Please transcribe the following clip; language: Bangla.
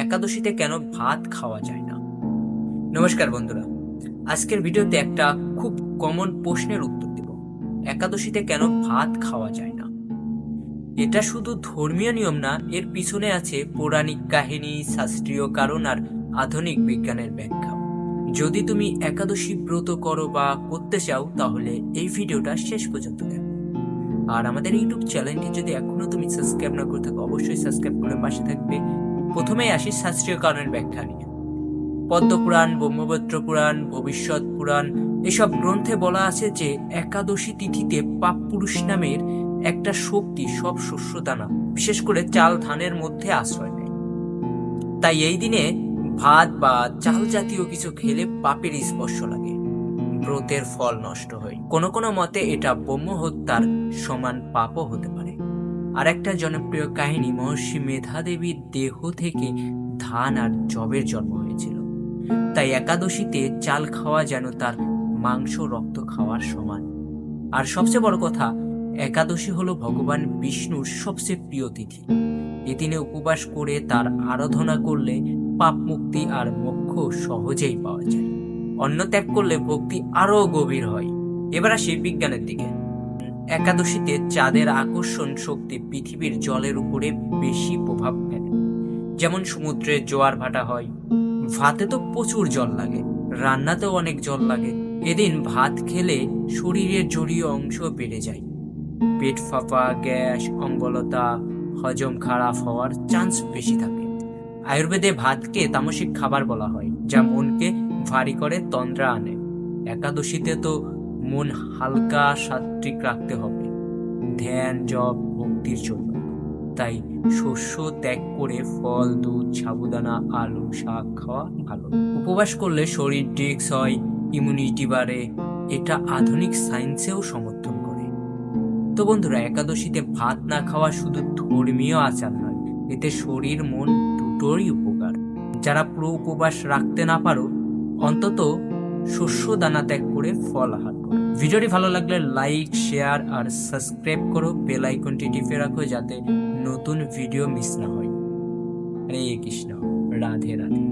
একাদশীতে কেন ভাত খাওয়া যায় না। নমস্কার বন্ধুরা, আজকের ভিডিওতে একটা খুব কমন প্রশ্নের উত্তর দেব। একাদশীতে কেন ভাত খাওয়া যায় না। এটা শুধু ধর্মীয় নিয়ম না, এর পিছনে আছে পৌরাণিক কাহিনী, শাস্ত্রীয় কারণ আর আধুনিক বিজ্ঞানের ব্যাখ্যা। যদি তুমি একাদশী ব্রত করো বা করতে চাও, তাহলে এই ভিডিওটা শেষ পর্যন্ত দেখো। আর আমাদের ইউটিউব চ্যানেলটি যদি এখনো তুমি সাবস্ক্রাইব না করে থাকো, অবশ্যই সাবস্ক্রাইব করে পাশে থাকবে। প্রথমেই আসি শাস্ত্রীয় কারণের ব্যাখ্যা নিয়ে। পদ্মপুরাণ, ব্রহ্মপুত্র পুরাণ, ভবিষ্যৎ পুরাণ এসব গ্রন্থে বলা আছে যে একাদশী তিথিতে পাপ পুরুষ নামের একটা শক্তি সব শস্য দানা, বিশেষ করে চাল ধানের মধ্যে আশ্রয় নেয়। তাই এই দিনে ভাত বা চাল জাতীয় কিছু খেলে পাপের স্পর্শ লাগে, ব্রতের ফল নষ্ট হয়। কোনো কোনো মতে এটা ব্রহ্ম হত্যার সমান পাপও হতে পারে। আর একটা জনপ্রিয় কাহিনী, মহর্ষি মেধা দেবীর দেহ থেকে ধান আর যবের জন্ম হয়েছিল। তাই একাদশীতে চাল খাওয়া যেন তার মাংস রক্ত খাওয়ার সমান। আর সবচেয়ে বড় কথা, একাদশী হলো ভগবান বিষ্ণুর সবচেয়ে প্রিয় তিথি। এদিনে উপবাস করে তার আরাধনা করলে পাপ মুক্তি আর মোক্ষ সহজেই পাওয়া যায়। অন্ন ত্যাগ করলে ভক্তি আরো গভীর হয়। এবার আসি বিজ্ঞানের দিকে। একাদশীতে চাঁদের আকর্ষণ শক্তি পৃথিবীর জলের উপরে বেশি প্রভাব ফেলে। যেমন সমুদ্রে জোয়ার ভাটা হয়, ভাতে তো প্রচুর জল লাগে, রান্নাতেও অনেক জল লাগে। এদিন ভাত খেলে শরীরের জড়ীয় অংশ বেড়ে যায়, পেট ফাঁপা, গ্যাস, অম্বলতা, হজম খারাপ হওয়ার চান্স বেশি থাকে। আয়ুর্বেদে ভাতকে তামসিক খাবার বলা হয়, যা মনকে ভারী করে, তন্দ্রা আনে। একাদশীতে তো মন হালকা সাত্ত্বিক রাখতে হবে, ধ্যান, জপ, ভক্তির জন্য। তাই শস্য ত্যাগ করে ফল, দুধ, সাবুদানা, আলু, শাক খাওয়া ভালো। উপবাস করলে শরীর ডিক্স হয়, ইমিউনিটি বাড়ে, এটা আধুনিক সায়েন্সেও সমর্থন করে। তো বন্ধুরা, একাদশীতে ভাত না খাওয়া শুধু ধর্মীয় আচার নয়, এতে শরীর মন দুটোরই উপকার। যারা পুরো উপবাস রাখতে না পারো, অন্তত শস্য দানা ত্যাগ করে ফল আহার করো। ভিডিওটি ভালো লাগলে লাইক, শেয়ার আর সাবস্ক্রাইব করো। বেল আইকনটি টিপে রাখো যাতে নতুন ভিডিও মিস না হয়। হরে কৃষ্ণ, রাধে রাধে।